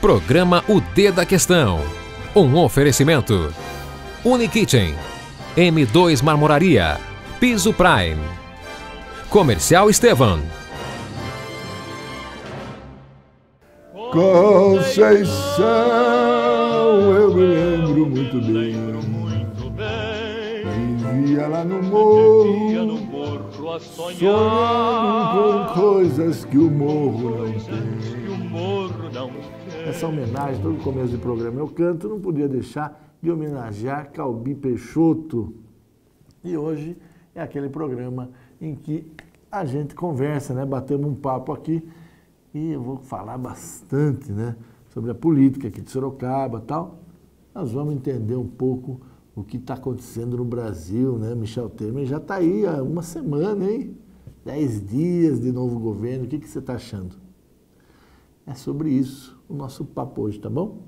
Programa O D da Questão. Um oferecimento. Unikitchen, M2 Marmoraria, Piso Prime, Comercial Estevam. Conceição, eu me lembro muito bem. Vivia lá no morro, sonhando com coisas que o morro não tem. Essa homenagem, todo começo de programa eu canto, não podia deixar de homenagear Calbi Peixoto. E hoje é aquele programa em que a gente conversa, né? Batemos um papo aqui e eu vou falar bastante, né? Sobre a política aqui de Sorocaba e tal. Nós vamos entender um pouco o que está acontecendo no Brasil, né? Michel Temer já está aí há uma semana, hein? 10 dias de novo governo, o que você está achando? É sobre isso o nosso papo hoje, tá bom?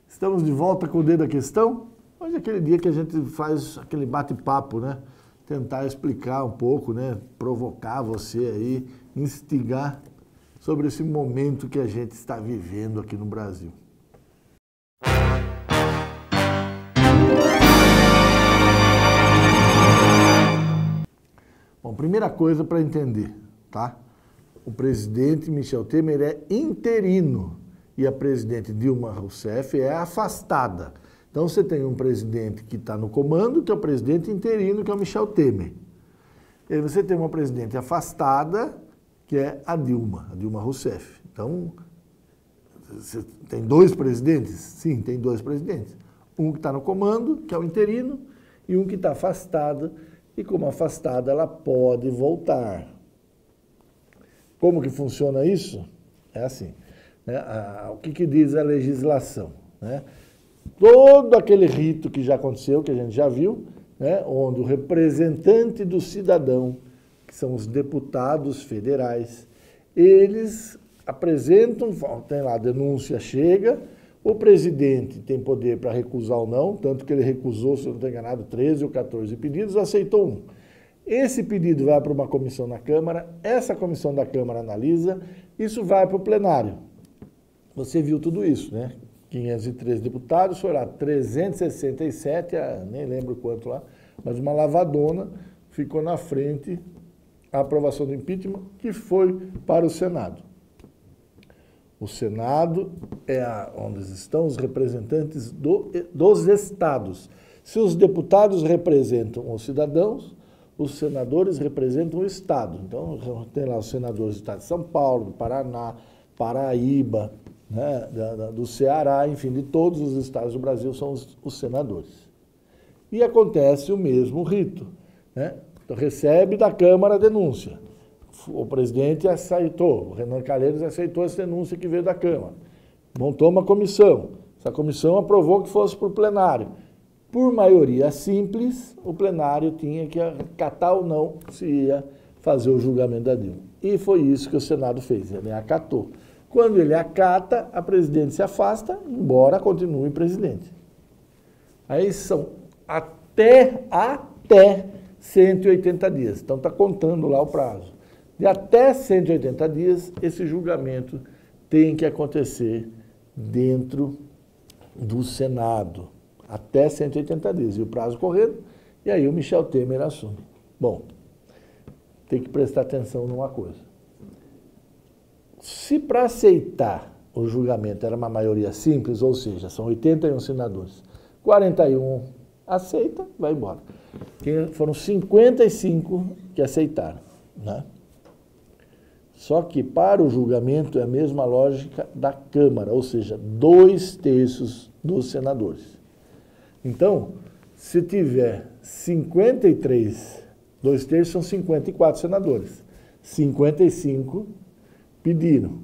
Estamos de volta com o D da Questão. Hoje é aquele dia que a gente faz aquele bate-papo, né? Tentar explicar um pouco, né? Provocar você aí, instigar sobre esse momento que a gente está vivendo aqui no Brasil. Bom, primeira coisa para entender, tá? O presidente Michel Temer é interino e a presidente Dilma Rousseff é afastada. Então você tem um presidente que está no comando, que é o presidente interino, que é o Michel Temer. E aí você tem uma presidente afastada, que é a Dilma Rousseff. Então, você tem dois presidentes? Sim, tem dois presidentes. Um que está no comando, que é o interino, e um que está afastado, e como afastada ela pode voltar. Como que funciona isso? É assim, né? O que diz a legislação, né? Todo aquele rito que já aconteceu, que a gente já viu, né? Onde o representante do cidadão, que são os deputados federais, eles apresentam, tem lá a denúncia, chega, o presidente tem poder para recusar ou não, tanto que ele recusou, se eu não estou enganado, 13 ou 14 pedidos, aceitou um. Esse pedido vai para uma comissão na Câmara, essa comissão da Câmara analisa, isso vai para o plenário. Você viu tudo isso, né? 513 deputados, foi lá 367, nem lembro quanto lá, mas uma lavadona ficou na frente a aprovação do impeachment, que foi para o Senado. O Senado é onde estão os representantes dos estados. Se os deputados representam os cidadãos, os senadores representam o estado. Então, tem lá os senadores do estado de São Paulo, do Paraná, Paraíba, né, do Ceará, enfim, de todos os estados do Brasil são os senadores. E acontece o mesmo rito, né? Então, recebe da Câmara a denúncia. O presidente aceitou, o Renan Calheiros aceitou essa denúncia que veio da Câmara. Montou uma comissão. Essa comissão aprovou que fosse para o plenário. Por maioria simples, o plenário tinha que acatar ou não se ia fazer o julgamento da Dilma. E foi isso que o Senado fez, ele acatou. Quando ele acata, a presidente se afasta, embora continue presidente. Aí são até 180 dias. Então está contando lá o prazo. De até 180 dias, esse julgamento tem que acontecer dentro do Senado. Até 180 dias. E o prazo correndo, e aí o Michel Temer assume. Bom, tem que prestar atenção numa coisa. Se para aceitar o julgamento era uma maioria simples, ou seja, são 81 senadores, 41 aceita, vai embora. Foram 55 que aceitaram, né? Só que para o julgamento é a mesma lógica da Câmara, ou seja, 2/3 dos senadores. Então, se tiver 53, 2/3 são 54 senadores, 55 pediram.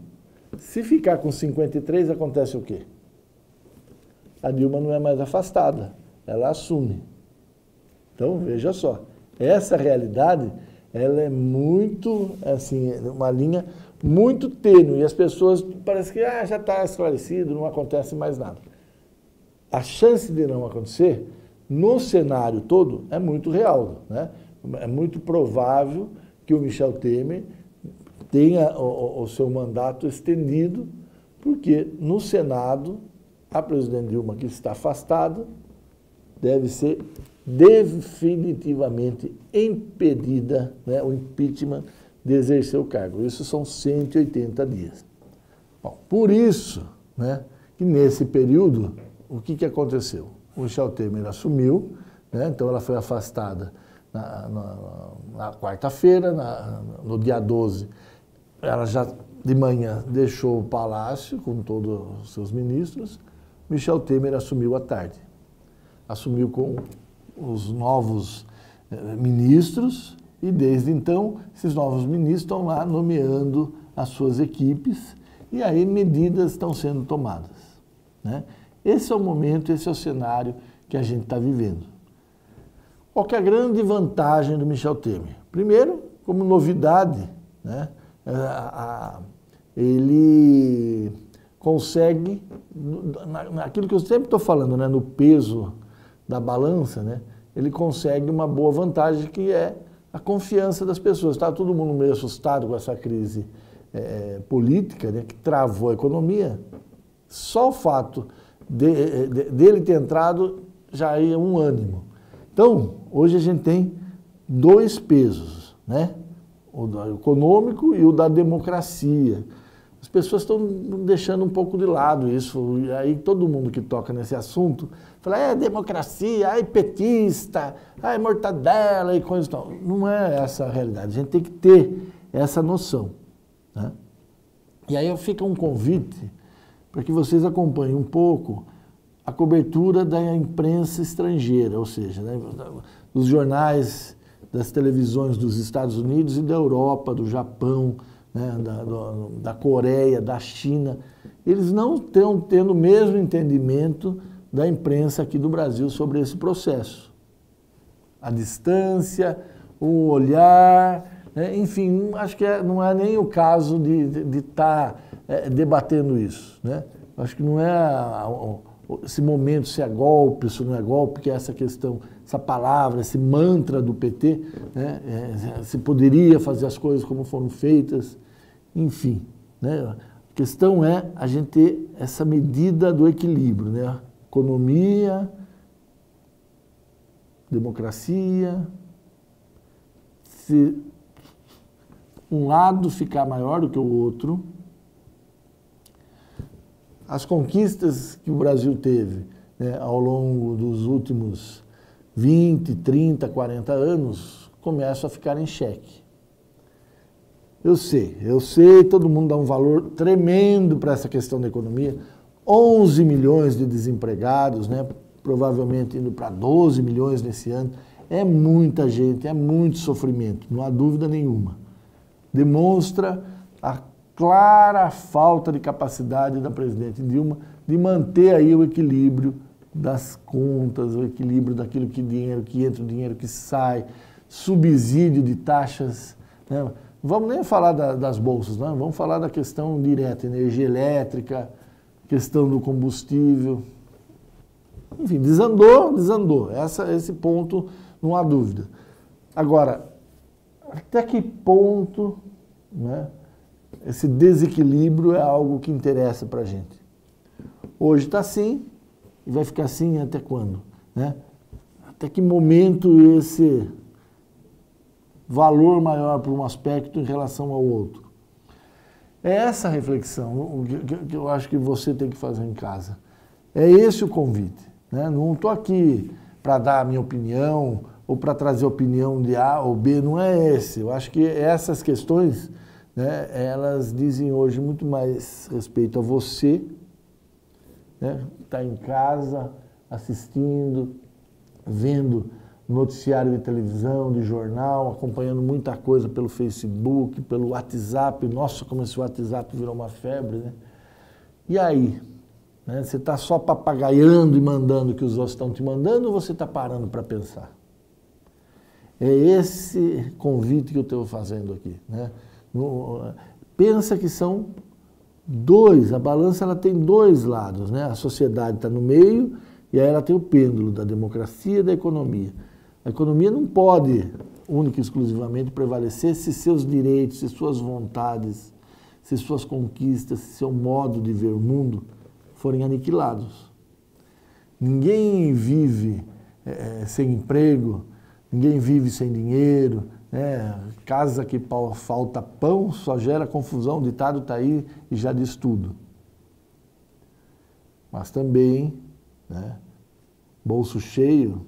Se ficar com 53, acontece o quê? A Dilma não é mais afastada, ela assume. Então, veja só, essa realidade ela é muito, assim, uma linha muito tênue. E as pessoas parecem que já está esclarecido, não acontece mais nada. A chance de não acontecer no cenário todo, é muito real, né? É muito provável que o Michel Temer tenha o seu mandato estendido, porque no Senado, a presidente Dilma, que está afastada, deve ser definitivamente impedida, né, o impeachment de exercer o cargo. Isso são 180 dias. Bom, por isso, né, que nesse período, o que aconteceu? O Michel Temer assumiu, né, então ela foi afastada na quarta-feira, no dia 12, ela já de manhã deixou o palácio com todos os seus ministros, Michel Temer assumiu à tarde. Assumiu com os novos ministros e desde então esses novos ministros estão lá nomeando as suas equipes e aí medidas estão sendo tomadas, né? Esse é o momento, esse é o cenário que a gente está vivendo. Qual que é a grande vantagem do Michel Temer? Primeiro, como novidade, né, ele consegue, naquilo que eu sempre estou falando, né, no peso da balança, né, ele consegue uma boa vantagem que é a confiança das pessoas. Está todo mundo meio assustado com essa crise política, né, que travou a economia. Só o fato dele ter entrado já é um ânimo. Então, hoje a gente tem dois pesos, né? O econômico e o da democracia. As pessoas estão deixando um pouco de lado isso, e aí todo mundo que toca nesse assunto fala, democracia, petista, mortadela e coisa e tal. Não é essa a realidade, a gente tem que ter essa noção, né? E aí fica um convite para que vocês acompanhem um pouco a cobertura da imprensa estrangeira, ou seja, né, dos jornais, das televisões dos Estados Unidos e da Europa, do Japão, né, da Coreia, da China. Eles não estão tendo o mesmo entendimento da imprensa aqui do Brasil sobre esse processo. A distância, o olhar, né, enfim, acho que não é nem o caso de estar debatendo isso, né? Acho que não é esse momento se é golpe, se não é golpe, que é essa questão, essa palavra, esse mantra do PT, né? Se poderia fazer as coisas como foram feitas, enfim, né? A questão é a gente ter essa medida do equilíbrio, né? Economia, democracia, se um lado ficar maior do que o outro, as conquistas que o Brasil teve, né, ao longo dos últimos 20, 30, 40 anos começam a ficar em xeque. Eu sei, todo mundo dá um valor tremendo para essa questão da economia. 11 milhões de desempregados, né, provavelmente indo para 12 milhões nesse ano. É muita gente, é muito sofrimento, não há dúvida nenhuma. Demonstra a clara falta de capacidade da presidente Dilma de manter aí o equilíbrio das contas, o equilíbrio daquilo que dinheiro que entra, o dinheiro que sai, subsídio de taxas, né? Vamos nem falar das bolsas, não, vamos falar da questão direta, energia elétrica, questão do combustível. Enfim, desandou. Esse ponto não há dúvida. Agora, até que ponto, né, esse desequilíbrio é algo que interessa para a gente? Hoje está assim e vai ficar assim até quando, né? Até que momento esse valor maior para um aspecto em relação ao outro? É essa reflexão que eu acho que você tem que fazer em casa. É esse o convite, né? Não estou aqui para dar a minha opinião ou para trazer a opinião de A ou B, não é esse. Eu acho que essas questões, né, elas dizem hoje muito mais respeito a você, né, que está em casa assistindo, vendo noticiário de televisão, de jornal, acompanhando muita coisa pelo Facebook, pelo WhatsApp. Nossa, como esse WhatsApp virou uma febre, né? E aí? Né, você está só papagaiando e mandando o que os outros estão te mandando ou você está parando para pensar? É esse convite que eu estou fazendo aqui, né? Pensa que são dois, a balança ela tem dois lados, né? A sociedade está no meio E aí ela tem o pêndulo da democracia e da economia. A economia não pode, única e exclusivamente, prevalecer se seus direitos, se suas vontades, se suas conquistas, se seu modo de ver o mundo forem aniquilados. Ninguém vive sem emprego, ninguém vive sem dinheiro, né? Casa que falta pão só gera confusão, o ditado está aí e já diz tudo. Mas também, né, bolso cheio,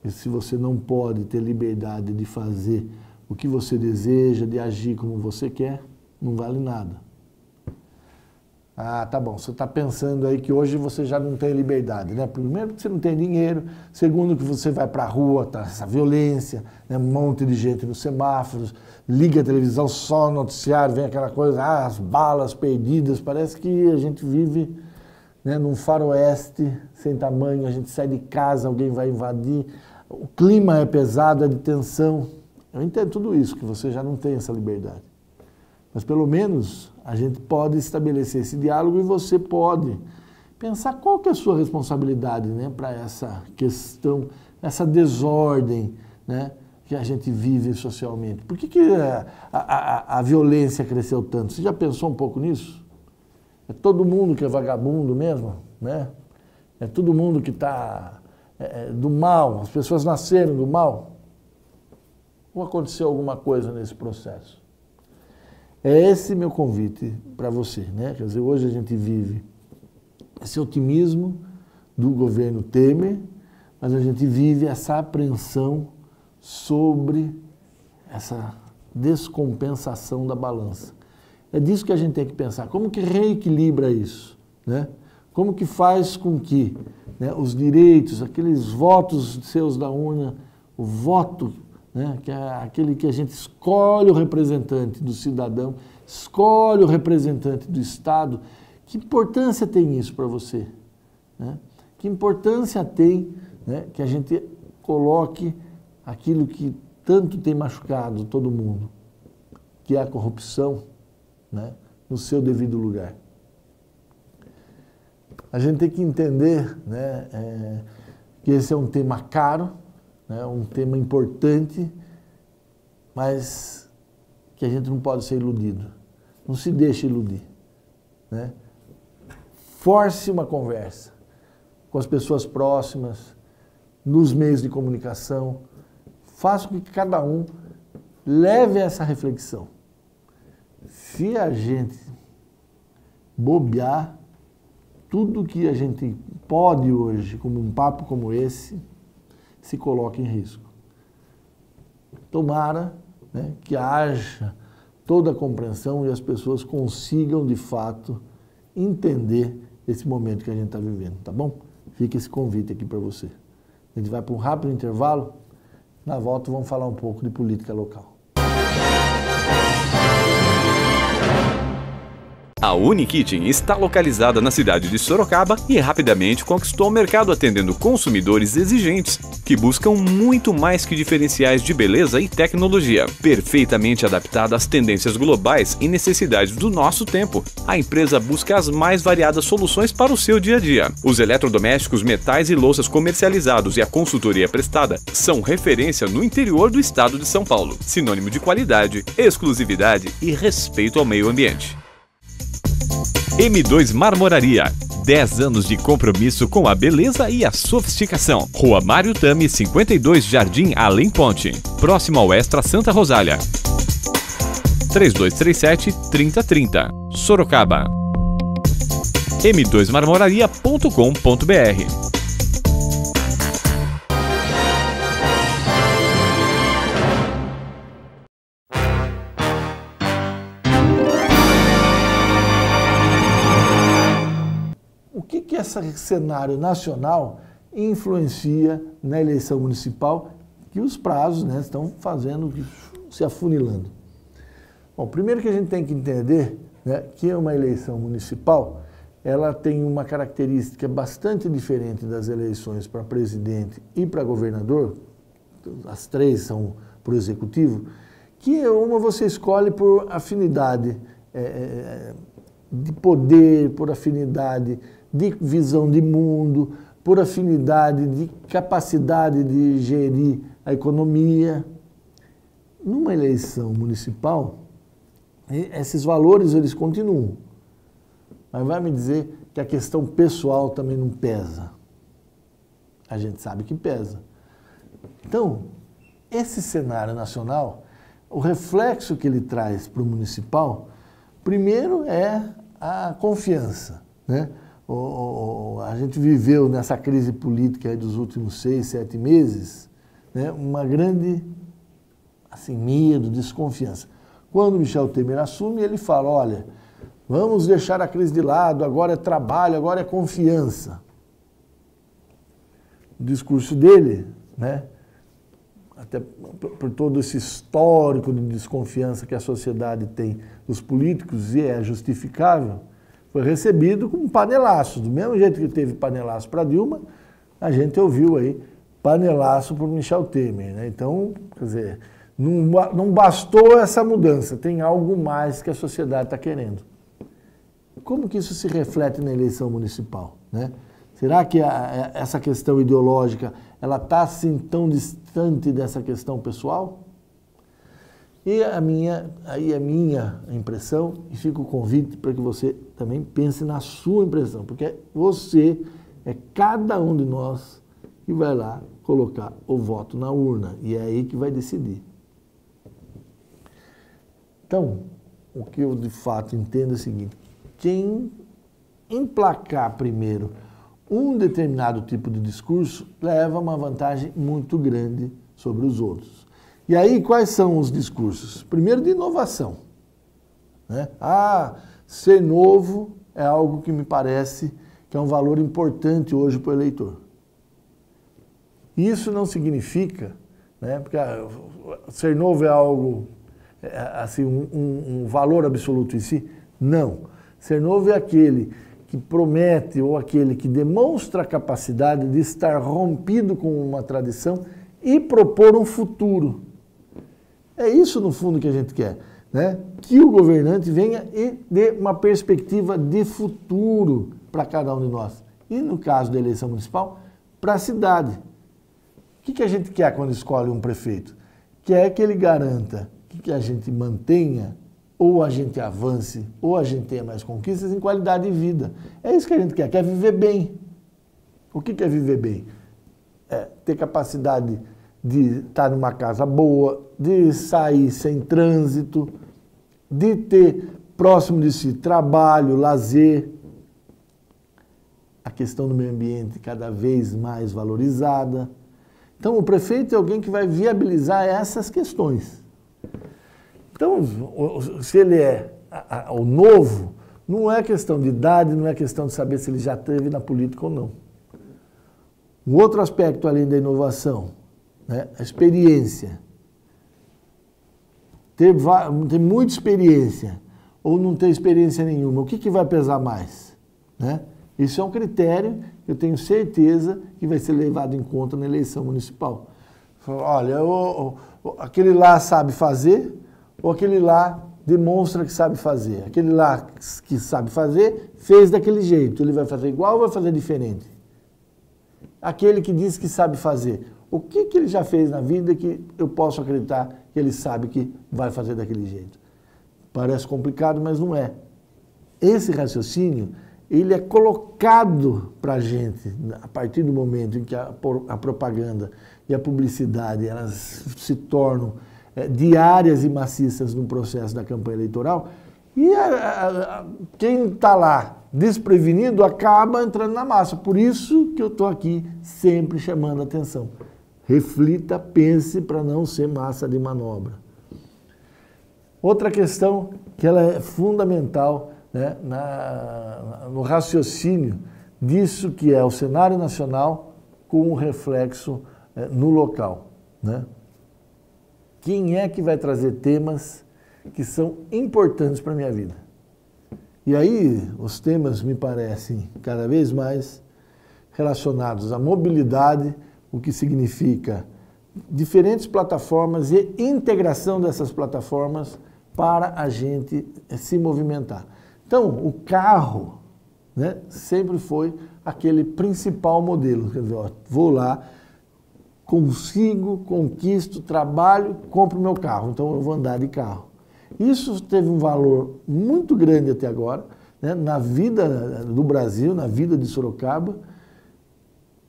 e se você não pode ter liberdade de fazer o que você deseja, de agir como você quer, não vale nada. Ah, tá bom, você está pensando aí que hoje você já não tem liberdade, né? Primeiro que você não tem dinheiro, segundo que você vai para a rua, tá essa violência, né? Um monte de gente nos semáforos, liga a televisão, só noticiário, vem aquela coisa, as balas perdidas, parece que a gente vive, né, num faroeste sem tamanho, a gente sai de casa, alguém vai invadir, o clima é pesado, é de tensão. Eu entendo tudo isso, que você já não tem essa liberdade. Mas pelo menos a gente pode estabelecer esse diálogo e você pode pensar qual que é a sua responsabilidade, né, para essa questão, essa desordem, né, que a gente vive socialmente. Por que a violência cresceu tanto? Você já pensou um pouco nisso? É todo mundo que é vagabundo mesmo, né? É todo mundo que está do mal, as pessoas nasceram do mal? Ou aconteceu alguma coisa nesse processo? É esse meu convite para você, né? Quer dizer, hoje a gente vive esse otimismo do governo Temer, mas a gente vive essa apreensão sobre essa descompensação da balança. É disso que a gente tem que pensar. Como que reequilibra isso, né? Como que faz com que, né, os direitos, aqueles votos seus da urna, o voto, né, que é aquele que a gente escolhe o representante do cidadão, escolhe o representante do Estado, que importância tem isso para você, né? Que importância tem, né, que a gente coloque aquilo que tanto tem machucado todo mundo, que é a corrupção, né, no seu devido lugar. A gente tem que entender, né, que esse é um tema caro, né, um tema importante, mas que a gente não pode ser iludido. Não se deixe iludir, né? Force uma conversa com as pessoas próximas, nos meios de comunicação. Faça com que cada um leve essa reflexão. Se a gente bobear, tudo que a gente pode hoje, como um papo como esse, se coloca em risco. Tomara, né, que haja toda a compreensão e as pessoas consigam, de fato, entender esse momento que a gente está vivendo, tá bom? Fica esse convite aqui para você. A gente vai para um rápido intervalo, na volta vamos falar um pouco de política local. A Unikitchen está localizada na cidade de Sorocaba e rapidamente conquistou o mercado atendendo consumidores exigentes que buscam muito mais que diferenciais de beleza e tecnologia, perfeitamente adaptada às tendências globais e necessidades do nosso tempo. A empresa busca as mais variadas soluções para o seu dia a dia. Os eletrodomésticos, metais e louças comercializados e a consultoria prestada são referência no interior do estado de São Paulo, sinônimo de qualidade, exclusividade e respeito ao meio ambiente. M2 Marmoraria, 10 anos de compromisso com a beleza e a sofisticação. Rua Mário Tami, 52, Jardim Além Ponte, próximo ao Extra Santa Rosália. 3237-3030, Sorocaba. m2marmoraria.com.br. O que esse cenário nacional influencia na eleição municipal, que os prazos, né, estão fazendo, se afunilando? Bom, primeiro que a gente tem que entender, né, que uma eleição municipal, ela tem uma característica bastante diferente das eleições para presidente e para governador, as três são para o executivo, que uma você escolhe por afinidade de poder, por afinidade de visão de mundo, por afinidade, de capacidade de gerir a economia. Numa eleição municipal, esses valores eles continuam. Mas vai me dizer que a questão pessoal também não pesa. A gente sabe que pesa. Então, esse cenário nacional, o reflexo que ele traz para o municipal, primeiro é a confiança, né? A gente viveu nessa crise política dos últimos 6, 7 meses, né, uma grande assim, medo, desconfiança. Quando Michel Temer assume, ele fala, olha, vamos deixar a crise de lado, agora é trabalho, agora é confiança. O discurso dele, né, até por todo esse histórico de desconfiança que a sociedade tem dos políticos, e é justificável, foi recebido com um panelaço. Do mesmo jeito que teve panelaço para Dilma, a gente ouviu aí panelaço para o Michel Temer, né? Então, quer dizer, não bastou essa mudança, tem algo mais que a sociedade está querendo. Como que isso se reflete na eleição municipal, né? Será que essa questão ideológica ela está assim tão distante dessa questão pessoal? E a minha impressão, e fica o convite para que você também pense na sua impressão, porque você é cada um de nós que vai lá colocar o voto na urna, e é aí que vai decidir. Então, o que eu de fato entendo é o seguinte, quem emplacar primeiro um determinado tipo de discurso leva uma vantagem muito grande sobre os outros. E aí, quais são os discursos? Primeiro, de inovação, né? Ser novo é algo que me parece que é um valor importante hoje para o eleitor. Isso não significa, né, porque ser novo é algo, assim, um valor absoluto em si. Não. Ser novo é aquele que promete ou aquele que demonstra a capacidade de estar rompido com uma tradição e propor um futuro. É isso, no fundo, que a gente quer, né? Que o governante venha e dê uma perspectiva de futuro para cada um de nós. E, no caso da eleição municipal, para a cidade. O que a gente quer quando escolhe um prefeito? Quer que ele garanta que a gente mantenha, ou a gente avance, ou a gente tenha mais conquistas em qualidade de vida. É isso que a gente quer viver bem. O que é viver bem? É ter capacidade de estar numa casa boa, de sair sem trânsito, de ter próximo de si trabalho, lazer, a questão do meio ambiente cada vez mais valorizada. Então, o prefeito é alguém que vai viabilizar essas questões. Então, se ele é o novo, não é questão de idade, não é questão de saber se ele já esteve na política ou não. Um outro aspecto, além da inovação, né, a experiência. Ter muita experiência ou não ter experiência nenhuma, o que vai pesar mais, né? Isso é um critério que eu tenho certeza que vai ser levado em conta na eleição municipal. Olha, aquele lá sabe fazer, ou aquele lá demonstra que sabe fazer. Aquele lá que sabe fazer, fez daquele jeito. Ele vai fazer igual ou vai fazer diferente? Aquele que diz que sabe fazer, o que ele já fez na vida que eu posso acreditar que ele sabe que vai fazer daquele jeito? Parece complicado, mas não é. Esse raciocínio, ele é colocado para a gente a partir do momento em que a propaganda e a publicidade elas se tornam diárias e maciças no processo da campanha eleitoral, e quem está lá desprevenido acaba entrando na massa. Por isso que eu estou aqui sempre chamando a atenção. Reflita, pense para não ser massa de manobra. Outra questão que ela é fundamental, né, no raciocínio disso que é o cenário nacional com um reflexo no local, né? Quem é que vai trazer temas que são importantes para a minha vida? E aí os temas me parecem cada vez mais relacionados à mobilidade, o que significa diferentes plataformas e integração dessas plataformas para a gente se movimentar. Então, o carro, né, sempre foi aquele principal modelo. Quer dizer, ó, vou lá, conquisto, trabalho, compro meu carro, então eu vou andar de carro. Isso teve um valor muito grande até agora, né, na vida do Brasil, na vida de Sorocaba.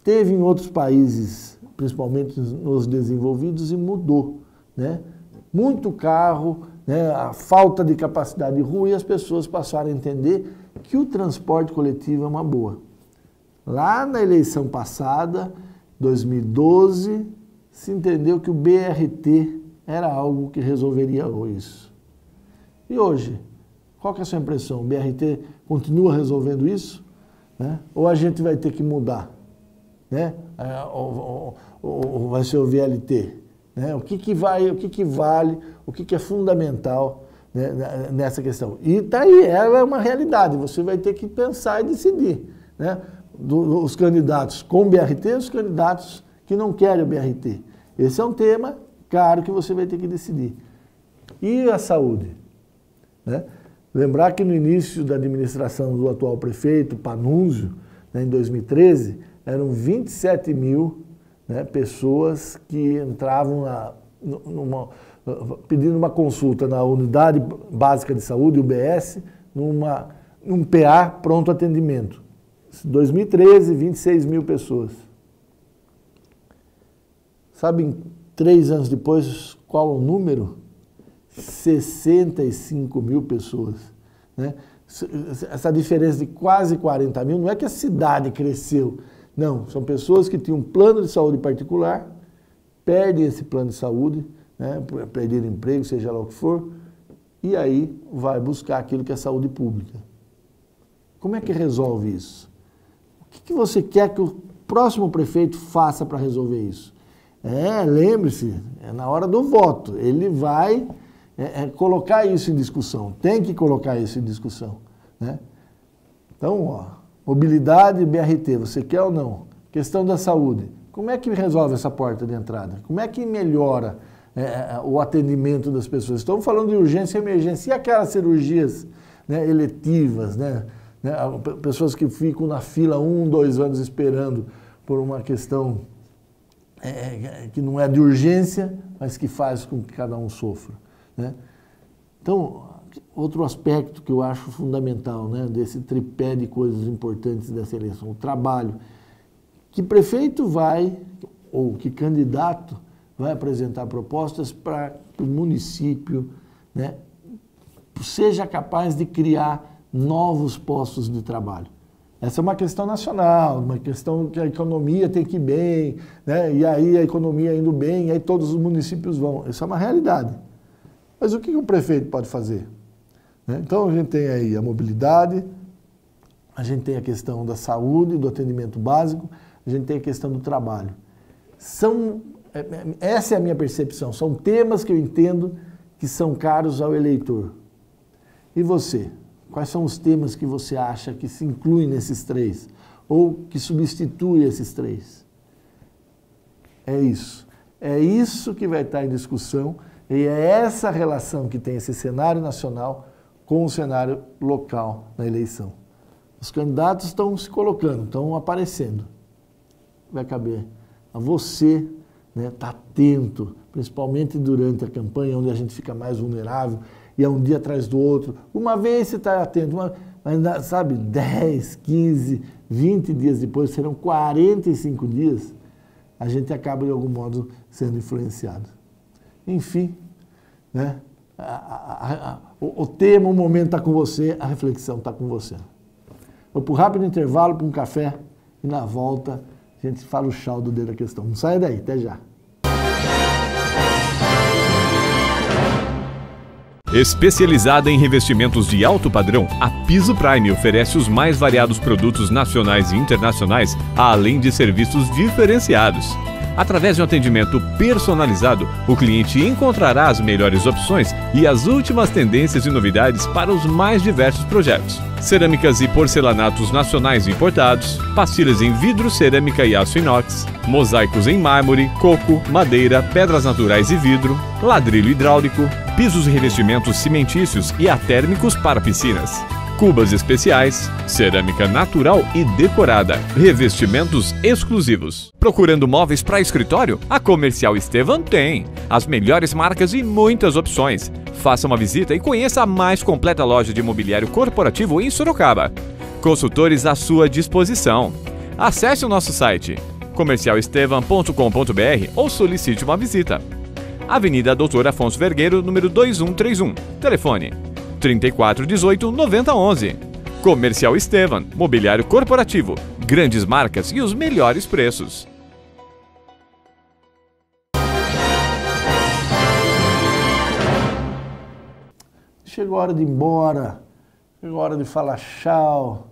Teve em outros países, principalmente nos desenvolvidos, e mudou, né? Muito carro, né, a falta de capacidade de rua, e as pessoas passaram a entender que o transporte coletivo é uma boa. Lá na eleição passada, 2012, se entendeu que o BRT era algo que resolveria isso. E hoje, qual que é a sua impressão? O BRT continua resolvendo isso? Né? Ou a gente vai ter que mudar? Né? Ou vai ser o VLT? Né? O que vale, o que é fundamental, né, nessa questão? E daí ela é uma realidade, você vai ter que pensar e decidir, né? Os candidatos com BRT e os candidatos que não querem o BRT. Esse é um tema caro que você vai ter que decidir. E a saúde? Né? Lembrar que no início da administração do atual prefeito, Panunzio, né, em 2013, eram 27 mil, né, pessoas que entravam pedindo uma consulta na Unidade Básica de Saúde, UBS, num PA pronto atendimento. 2013, 26 mil pessoas. Sabem, 3 anos depois, qual o número? 65 mil pessoas. Né? Essa diferença de quase 40 mil, não é que a cidade cresceu. Não, são pessoas que tinham um plano de saúde particular, perdem esse plano de saúde, né, perderam emprego, seja lá o que for, e aí vai buscar aquilo que é saúde pública. Como é que resolve isso? O que você quer que o próximo prefeito faça para resolver isso? Lembre-se, é na hora do voto, ele vai colocar isso em discussão, tem que colocar isso em discussão. Né? Então, ó, mobilidade e BRT, você quer ou não? Questão da saúde, como é que resolve essa porta de entrada? Como é que melhora o atendimento das pessoas? Estamos falando de urgência e emergência, e aquelas cirurgias, né, eletivas, né? Pessoas que ficam na fila 1, 2 anos esperando por uma questão que não é de urgência, mas que faz com que cada um sofra. Né? Então, outro aspecto que eu acho fundamental, né, desse tripé de coisas importantes dessa eleição, o trabalho. Que prefeito vai, ou que candidato vai apresentar propostas para que o município, né, seja capaz de criar novos postos de trabalho. Essa é uma questão nacional, uma questão que a economia tem que ir bem, né? E aí a economia indo bem, e aí todos os municípios vão. Isso é uma realidade. Mas o que o prefeito pode fazer? Né? Então a gente tem aí a mobilidade, a gente tem a questão da saúde, do atendimento básico, a gente tem a questão do trabalho. Essa é a minha percepção, são temas que eu entendo que são caros ao eleitor. E você? Quais são os temas que você acha que se incluem nesses 3? Ou que substituem esses 3? É isso. É isso que vai estar em discussão e é essa relação que tem esse cenário nacional com o cenário local na eleição. Os candidatos estão se colocando, estão aparecendo. Vai caber a você, né, estar atento, principalmente durante a campanha, onde a gente fica mais vulnerável, e é um dia atrás do outro. Uma vez você está atento, mas sabe, 10, 15, 20 dias depois, serão 45 dias, a gente acaba de algum modo sendo influenciado. Enfim, né? O tema, o momento está com você, a reflexão está com você. Vou para um rápido intervalo, para um café, e na volta a gente fala o chau do dedo da questão. Não saia daí, até já. Especializada em revestimentos de alto padrão, a Piso Prime oferece os mais variados produtos nacionais e internacionais, além de serviços diferenciados. Através de um atendimento personalizado, o cliente encontrará as melhores opções e as últimas tendências e novidades para os mais diversos projetos. Cerâmicas e porcelanatos nacionais importados, pastilhas em vidro, cerâmica e aço inox, mosaicos em mármore, coco, madeira, pedras naturais e vidro, ladrilho hidráulico, pisos e revestimentos cimentícios e atérmicos para piscinas. cubas especiais, cerâmica natural e decorada, revestimentos exclusivos. Procurando móveis para escritório? A Comercial Estevan tem as melhores marcas e muitas opções. Faça uma visita e conheça a mais completa loja de mobiliário corporativo em Sorocaba. Consultores à sua disposição. Acesse o nosso site comercialestevan.com.br ou solicite uma visita. Avenida Doutor Afonso Vergueiro, número 2131. Telefone 3418 9011. Comercial Estevan, mobiliário corporativo, grandes marcas e os melhores preços. Chegou a hora de ir embora, chegou a hora de falar tchau.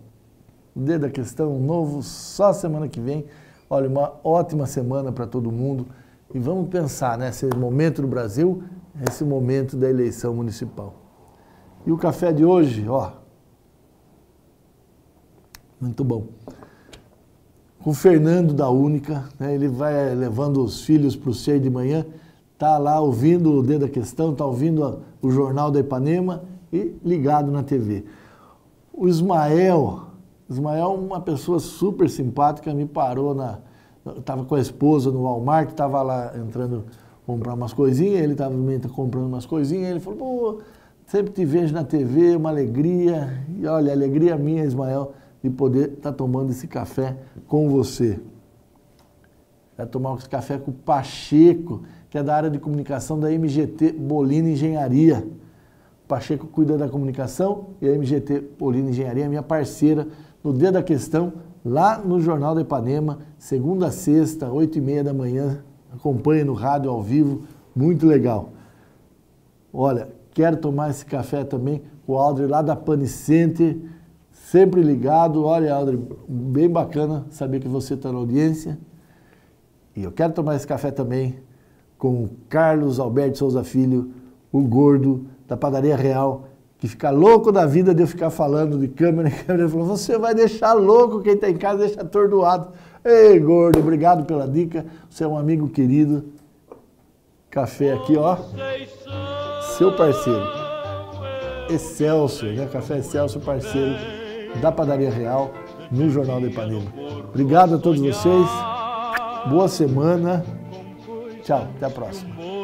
O Dedo da Questão novo só semana que vem. Olha, uma ótima semana para todo mundo. E vamos pensar, né? Esse momento do Brasil, esse momento da eleição municipal. E o café de hoje, ó, muito bom. Com o Fernando da Única, né? Ele vai levando os filhos para o CEI de manhã, tá lá ouvindo o Dedo da Questão, tá ouvindo o Jornal da Ipanema e ligado na TV. O Ismael, uma pessoa super simpática, me parou estava com a esposa no Walmart, estava lá entrando comprar umas coisinhas, ele estava comprando umas coisinhas, ele falou, pô, sempre te vejo na TV, uma alegria, e olha, alegria minha, Ismael, de poder estar tomando esse café com você. Vai tomar esse café com o Pacheco, que é da área de comunicação da MGT Bolina Engenharia. O Pacheco cuida da comunicação e a MGT Bolina Engenharia é minha parceira no Dedo da Questão, lá no Jornal da Ipanema, segunda a sexta, 8h30 da manhã. Acompanhe no rádio ao vivo, muito legal. Olha, quero tomar esse café também com o Aldre lá da Pane Center, sempre ligado. Olha, Aldre, bem bacana saber que você está na audiência. E eu quero tomar esse café também com o Carlos Alberto Souza Filho, o gordo da Padaria Real, que fica louco da vida de eu ficar falando de câmera em câmera. Ele falou, você vai deixar louco quem está em casa, deixa atordoado. Ei, gordo, obrigado pela dica, você é um amigo querido. Café aqui, ó, seu parceiro, Excelsior, né? Café Excelsior, parceiro da Padaria Real, no Jornal da Ipanema. Obrigado a todos vocês, boa semana, tchau, até a próxima.